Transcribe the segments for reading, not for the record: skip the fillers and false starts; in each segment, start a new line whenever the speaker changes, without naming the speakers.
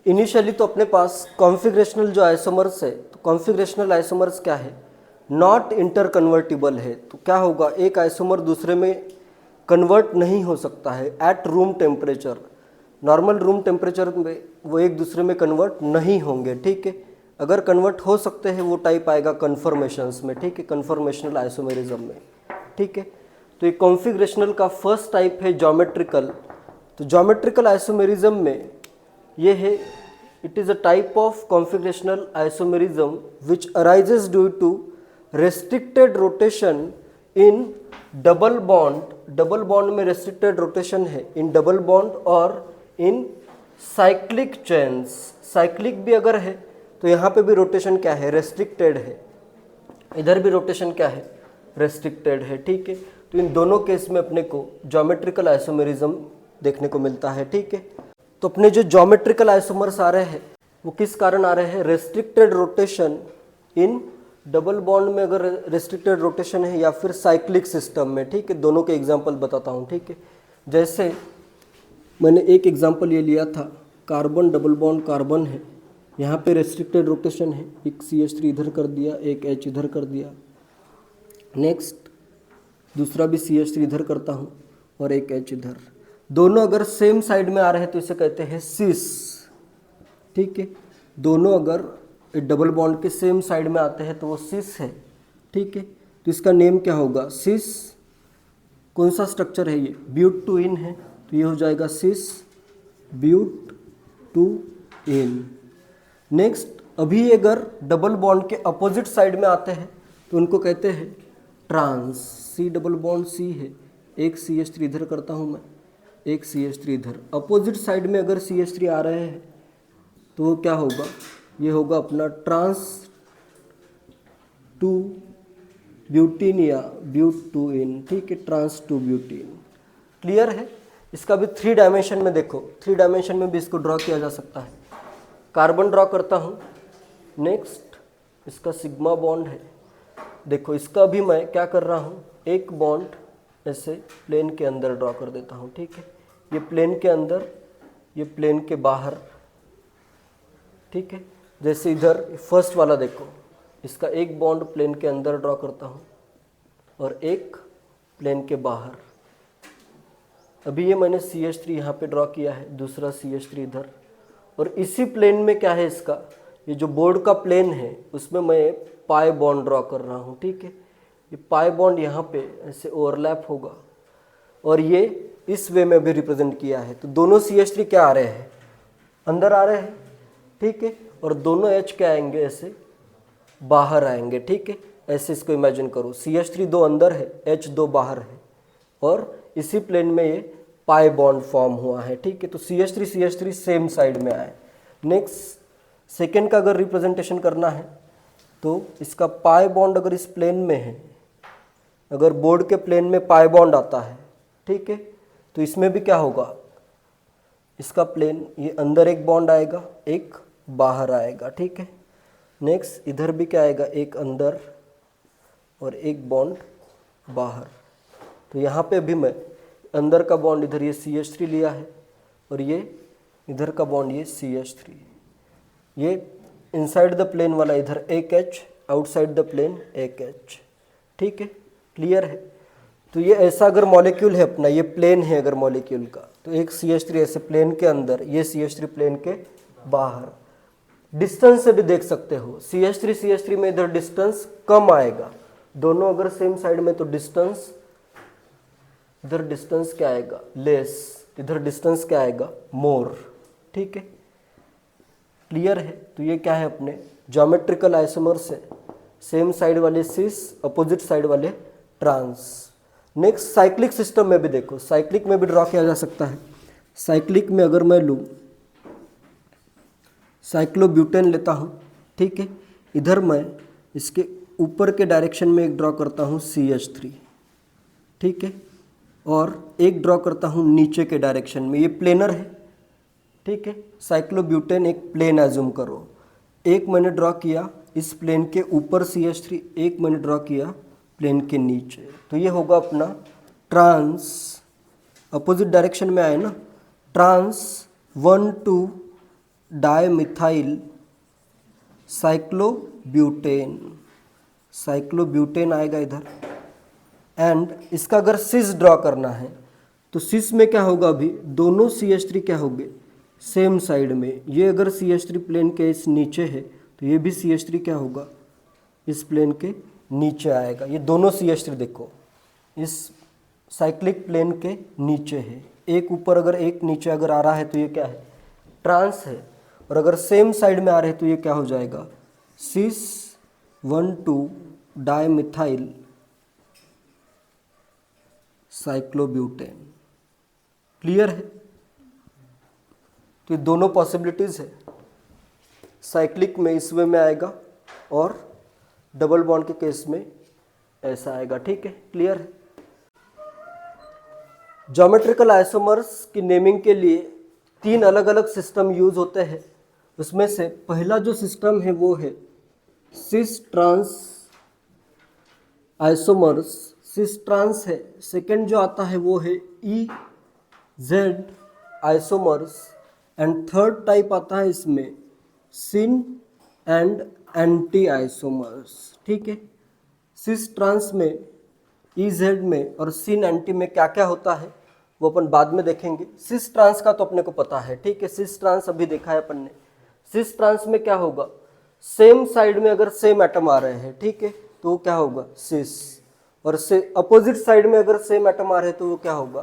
Initially तो अपने पास configurational जो आइसोमर्स है, तो कॉन्फिगरेशनल आइसोमर्स क्या है, नॉट इंटर कन्वर्टिबल है। तो क्या होगा, एक आइसोमर दूसरे में कन्वर्ट नहीं हो सकता है at room temperature. Normal room temperature में वो एक दूसरे में कन्वर्ट नहीं होंगे, ठीक है। अगर कन्वर्ट हो सकते हैं वो टाइप आएगा कन्फर्मेशंस में, ठीक है, कन्फर्मेशनल आइसोमेरिज्म में, ठीक है। तो ये कॉन्फिगरेशनल का फर्स्ट टाइप है ज्योमेट्रिकल। तो ज्योमेट्रिकल आइसोमेरिज्म में ये है, it is a type of configurational isomerism which arises due to restricted rotation in double bond. Double bond में रेस्ट्रिक्टेड रोटेशन है इन डबल बॉन्ड और इन साइक्लिक चेन्स। साइक्लिक भी अगर है तो यहाँ पे भी रोटेशन क्या है, रेस्ट्रिक्टेड है। इधर भी रोटेशन क्या है, रेस्ट्रिक्टेड है, ठीक है। तो इन दोनों केस में अपने को ज्योमेट्रिकल आइसोमेरिज्म देखने को मिलता है, ठीक है। तो अपने जो ज्योमेट्रिकल आइसोमर्स आ रहे हैं वो किस कारण आ रहे हैं, restricted rotation in double bond में अगर रेस्ट्रिक्टेड रोटेशन है या फिर साइक्लिक सिस्टम में, ठीक है। दोनों के एग्जांपल बताता हूँ, ठीक है। जैसे मैंने एक एग्जांपल ये लिया था, कार्बन डबल बॉन्ड कार्बन है, यहाँ पे रेस्ट्रिक्टेड रोटेशन है, एक CH3 इधर कर दिया, एक H इधर कर दिया। नेक्स्ट दूसरा भी CH3 इधर करता हूँ और एक H इधर। दोनों अगर सेम साइड में आ रहे हैं तो इसे कहते हैं सिस, ठीक है। दोनों अगर डबल बॉन्ड के सेम साइड में आते हैं तो वो सिस है, ठीक है। तो इसका नेम क्या होगा, सिस। कौन सा स्ट्रक्चर है ये, ब्यूट टू इन है, तो ये हो जाएगा सिस ब्यूट टू इन। नेक्स्ट, अभी अगर डबल बॉन्ड के अपोजिट साइड में आते हैं तो उनको कहते हैं trans. C double bond C है, एक CH3 इधर करता हूँ मैं, एक CH3 इधर। अपोजिट साइड में अगर CH3 आ रहे हैं तो वो क्या होगा, ये होगा अपना ट्रांस टू ब्यूटीन या ब्यूट टू इन, ठीक है, ट्रांस टू ब्यूटीन। क्लियर है। इसका भी 3 डायमेंशन में देखो, 3 डायमेंशन में भी इसको ड्रॉ किया जा सकता है। कार्बन ड्रॉ करता हूँ, नेक्स्ट इसका सिग्मा बॉन्ड है। देखो इसका भी मैं क्या कर रहा हूँ, एक बॉन्ड ऐसे प्लेन के अंदर ड्रॉ कर देता हूँ, ठीक है। ये प्लेन के अंदर, ये प्लेन के बाहर, ठीक है। जैसे इधर फर्स्ट वाला देखो, इसका एक बॉन्ड प्लेन के अंदर ड्रॉ करता हूँ और एक प्लेन के बाहर। अभी ये मैंने CH3 यहाँ पे ड्रॉ किया है, दूसरा CH3 इधर। और इसी प्लेन में क्या है, इसका ये जो बोर्ड का प्लेन है उसमें मैं पाई बॉन्ड ड्रॉ कर रहा हूँ, ठीक है। ये पाई बॉन्ड यहाँ पे ऐसे ओवरलैप होगा और ये इस वे में भी रिप्रेजेंट किया है। तो दोनों CH3 क्या आ रहे हैं, अंदर आ रहे हैं, ठीक है। और दोनों H क्या आएंगे, ऐसे बाहर आएंगे, ठीक है। ऐसे इसको इमेजिन करो, CH3 दो अंदर है, H दो बाहर है और इसी प्लेन में ये पाई बॉन्ड फॉर्म हुआ है, ठीक है। तो CH3 सेम साइड में आए। नेक्स्ट सेकेंड का अगर रिप्रेजेंटेशन करना है तो इसका पाई बॉन्ड अगर इस प्लेन में है, अगर बोर्ड के प्लेन में पाई बॉन्ड आता है, ठीक है, तो इसमें भी क्या होगा, इसका प्लेन ये अंदर एक बॉन्ड आएगा, एक बाहर आएगा, ठीक है। नेक्स्ट इधर भी क्या आएगा, एक अंदर और एक बॉन्ड बाहर। तो यहाँ पे भी मैं अंदर का बॉन्ड इधर ये CH3 लिया है और ये इधर का बॉन्ड ये CH3। ये इनसाइड द प्लेन वाला इधर एक H, आउटसाइड द प्लेन एक H, ठीक है। क्लियर है। तो ये ऐसा अगर मॉलिक्यूल है अपना, ये प्लेन है अगर मॉलिक्यूल का, तो एक CH3 ऐसे प्लेन के अंदर, ये CH3 प्लेन के बाहर। डिस्टेंस से भी देख सकते हो, CH3 में इधर डिस्टेंस कम आएगा, दोनों अगर सेम साइड में तो डिस्टेंस, इधर डिस्टेंस क्या आएगा, लेस, इधर डिस्टेंस क्या आएगा, मोर, ठीक है। क्लियर है। तो ये क्या है, अपने ज्योमेट्रिकल आइसोमर्स है, सेम साइड वाले सिस, अपोजिट साइड वाले ट्रांस। नेक्स्ट साइक्लिक सिस्टम में भी देखो, साइक्लिक में भी ड्रॉ किया जा सकता है। साइक्लिक में अगर मैं लूँ, साइक्लोब्यूटेन लेता हूँ, ठीक है। इधर मैं इसके ऊपर के डायरेक्शन में एक ड्रॉ करता हूँ CH3, ठीक है, और एक ड्रॉ करता हूँ नीचे के डायरेक्शन में, ये प्लेनर है, ठीक है। साइक्लोब्यूटेन एक प्लेन एज्यूम करो, एक मैंने ड्रॉ किया इस प्लेन के ऊपर CH3, एक मैंने ड्रॉ किया प्लेन के नीचे। तो ये होगा अपना ट्रांस, अपोजिट डायरेक्शन में आए ना, ट्रांस 1 2 डाइमिथाइल साइक्लोब्यूटेन, साइक्लोब्यूटेन आएगा इधर। एंड इसका अगर सिस ड्रॉ करना है तो सिस में क्या होगा, अभी दोनों CH3 क्या होंगे, सेम साइड में। ये अगर CH3 प्लेन के इस नीचे है तो ये भी CH3 क्या होगा, इस प्लेन के नीचे आएगा। ये दोनों CH3 देखो इस साइक्लिक प्लेन के नीचे है, एक ऊपर अगर एक नीचे अगर आ रहा है तो ये क्या है, ट्रांस है। और अगर सेम साइड में आ रहे हैं तो ये क्या हो जाएगा, सिस 1,2 डाइमिथाइल साइक्लोब्यूटेन। क्लियर है? तो ये दोनों पॉसिबिलिटीज है, साइक्लिक में इस वे में आएगा और डबल बॉन्ड के केस में ऐसा आएगा। ठीक है, क्लियर है? ज्योमेट्रिकल आइसोमर्स की नेमिंग के लिए 3 अलग अलग सिस्टम यूज होते हैं। उसमें से पहला जो सिस्टम है वो है cis trans isomers, cis trans है। सेकेंड जो आता है वो है EZ isomers. And third type आता है इसमें सिन एंड एंटी आइसोमर्स। ठीक है, सिस ट्रांस में, EZ में और सिन एंटी में क्या क्या होता है वो अपन बाद में देखेंगे। सिस ट्रांस का तो अपने को पता है। ठीक है, सिस ट्रांस अभी देखा है अपन ने। सिस ट्रांस में क्या होगा, सेम साइड में अगर सेम एटम आ रहे हैं, ठीक है, तो वो क्या होगा, सिस। और से अपोजिट साइड में अगर सेम एटम आ रहे हैं तो वो क्या होगा,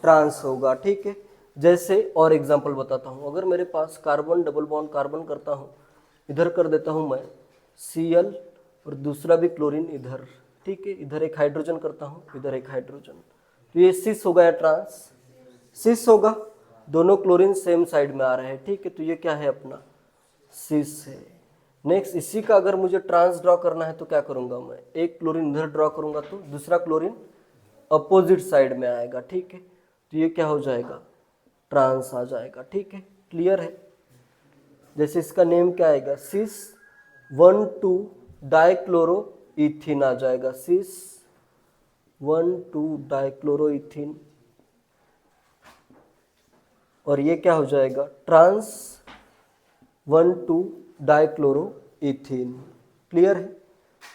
ट्रांस होगा। ठीक है, जैसे और एग्जांपल बताता हूँ। अगर मेरे पास कार्बन डबल बॉन्ड कार्बन करता हूँ, इधर कर देता हूँ मैं Cl और दूसरा भी क्लोरीन इधर। ठीक है, इधर एक हाइड्रोजन करता हूँ, इधर एक हाइड्रोजन, तो ये सिस होगा या ट्रांस, सिस होगा। दोनों क्लोरीन सेम साइड में आ रहे हैं। ठीक है, तो ये क्या है अपना, सिस है। नेक्स्ट, इसी का अगर मुझे ट्रांस ड्रॉ करना है तो क्या करूंगा मैं, एक क्लोरीन इधर ड्रॉ करूंगा तो दूसरा क्लोरीन अपोजिट साइड में आएगा। ठीक है, तो ये क्या हो जाएगा, ट्रांस आ जाएगा। ठीक है, क्लियर है? जैसे इसका नेम क्या आएगा, सिस 1,2 डाइक्लोरोइथीन आ जाएगा, सिस 1,2 डाइक्लोरोइथीन। और ये क्या हो जाएगा, ट्रांस 1,2 डाइक्लोरोइथीन। क्लियर है?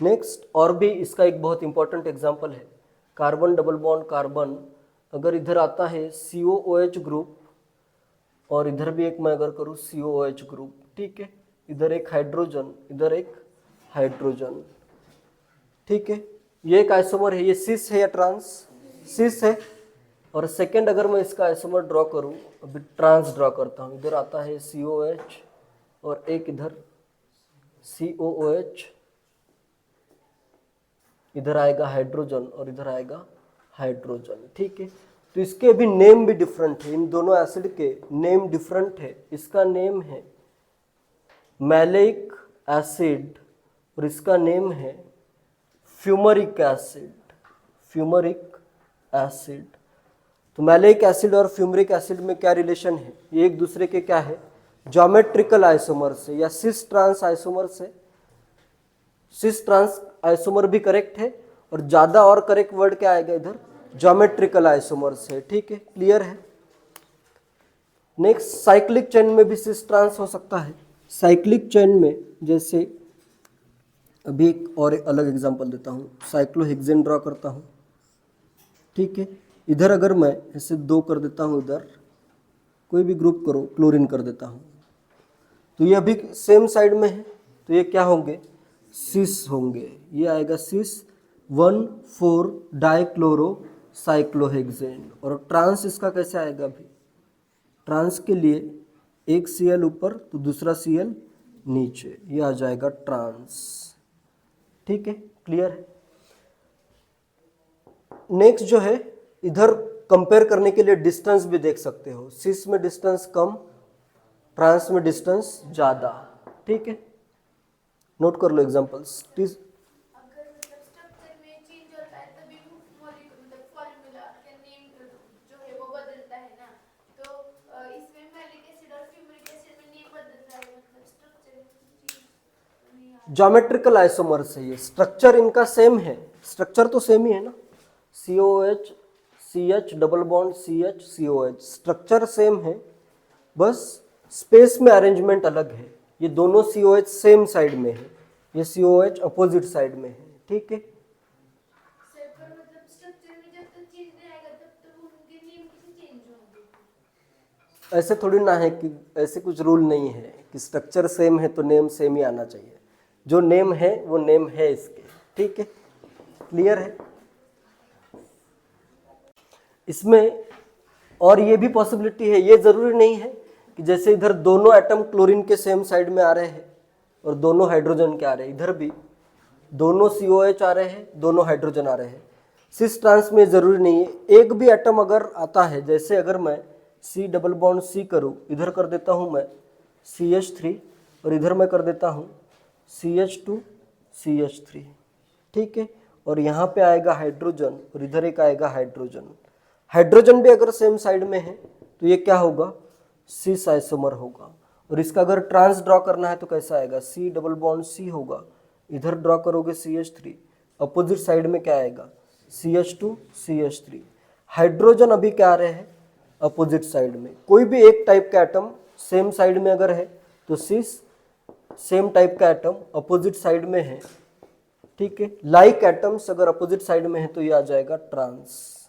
नेक्स्ट, और भी इसका एक बहुत इंपॉर्टेंट एग्जांपल है। कार्बन डबल बॉन्ड कार्बन, अगर इधर आता है COOH ग्रुप और इधर भी एक मैं अगर करूँ COOH ग्रुप, ठीक है, इधर एक हाइड्रोजन, इधर एक हाइड्रोजन। ठीक है, ये एक आइसोमर है। ये सिस है या ट्रांस, सिस है। और सेकंड अगर मैं इसका आइसोमर ड्रॉ करूँ, अभी ट्रांस ड्रॉ करता हूँ, इधर आता है COH और एक इधर COOH, इधर आएगा हाइड्रोजन और इधर आएगा हाइड्रोजन। ठीक है, तो इसके भी नेम भी डिफरेंट है, इन दोनों एसिड के नेम डिफरेंट है। इसका नेम है मैलेइक एसिड और इसका नेम है फ्यूमरिक एसिड, फ्यूमरिक एसिड। तो मैलेइक एसिड और फ्यूमरिक एसिड में क्या रिलेशन है, ये एक दूसरे के क्या है, ज्योमेट्रिकल आइसोमर से या सिस ट्रांस आइसोमर से। सिस ट्रांस आइसोमर भी करेक्ट है और ज्यादा और करेक्ट वर्ड क्या आएगा इधर, ज्योमेट्रिकल आइसोमर से। ठीक है, क्लियर है? नेक्स्ट, साइक्लिक चेन में भी सिस ट्रांस हो सकता है। साइक्लिक चेन में जैसे अभी एक और अलग एग्जांपल देता हूँ, साइक्लोहेक्सेन ड्रॉ करता हूँ। ठीक है, इधर अगर मैं ऐसे 2 कर देता हूँ, इधर कोई भी ग्रुप करो, क्लोरीन कर देता हूँ, तो ये अभी सेम साइड में है, तो ये क्या होंगे, सिस होंगे। ये आएगा सिस 1,4 डाइक्लोरो साइक्लोहेक्सेन। और ट्रांस इसका कैसे आएगा, अभी ट्रांस के लिए एक Cl ऊपर तो दूसरा Cl नीचे, ये आ जाएगा ट्रांस। ठीक है, क्लियर है? नेक्स्ट जो है, इधर कंपेयर करने के लिए डिस्टेंस भी देख सकते हो। सिस में डिस्टेंस कम, ट्रांस में डिस्टेंस ज्यादा। ठीक है, नोट कर लो एग्जांपल्स। ज्योमेट्रिकल आइसोमर्स है ये, स्ट्रक्चर इनका सेम है, स्ट्रक्चर तो सेम ही है ना, COH CH double bond CH COH, structure same है, बस स्पेस में अरेंजमेंट अलग है। ये दोनों COH सेम साइड में है, ये COH अपोजिट साइड में है, ठीक है।
सर पर मतलब स्ट्रक्चर में जब तक चेंज नहीं आएगा तब तक उनके नेम कैसे चेंज होंगे?
ऐसे थोड़ी ना है कि, ऐसे कुछ रूल नहीं है कि स्ट्रक्चर सेम है तो नेम सेम ही आना चाहिए। जो नेम है वो नेम है इसके, ठीक है, क्लियर है। इसमें और ये भी पॉसिबिलिटी है, ये जरूरी नहीं है कि जैसे इधर दोनों एटम क्लोरीन के सेम साइड में आ रहे हैं और दोनों हाइड्रोजन के आ रहे हैं, इधर भी दोनों COH आ रहे हैं, दोनों हाइड्रोजन आ रहे हैं। सिस ट्रांस में जरूरी नहीं है। एक भी एटम अगर आता है, जैसे अगर मैं C डबल बॉन्ड C करूँ, इधर कर देता हूँ मैं CH3 और इधर मैं कर देता हूँ CH2 CH3, ठीक है, और यहाँ पे आएगा हाइड्रोजन और इधर एक आएगा हाइड्रोजन। हाइड्रोजन भी अगर सेम साइड में है तो ये क्या होगा, सिस आइसोमर होगा। और इसका अगर ट्रांस ड्रॉ करना है तो कैसा आएगा, C डबल बॉन्ड C होगा, इधर ड्रॉ करोगे CH3, अपोजिट साइड में क्या आएगा, CH2 CH3। हाइड्रोजन अभी क्या आ रहे हैं, अपोजिट साइड में। कोई भी एक टाइप का एटम सेम साइड में अगर है तो सिस, सेम टाइप का एटम अपोजिट साइड में है, ठीक है। लाइक एटम्स अगर अपोजिट साइड में है तो ये आ जाएगा ट्रांस।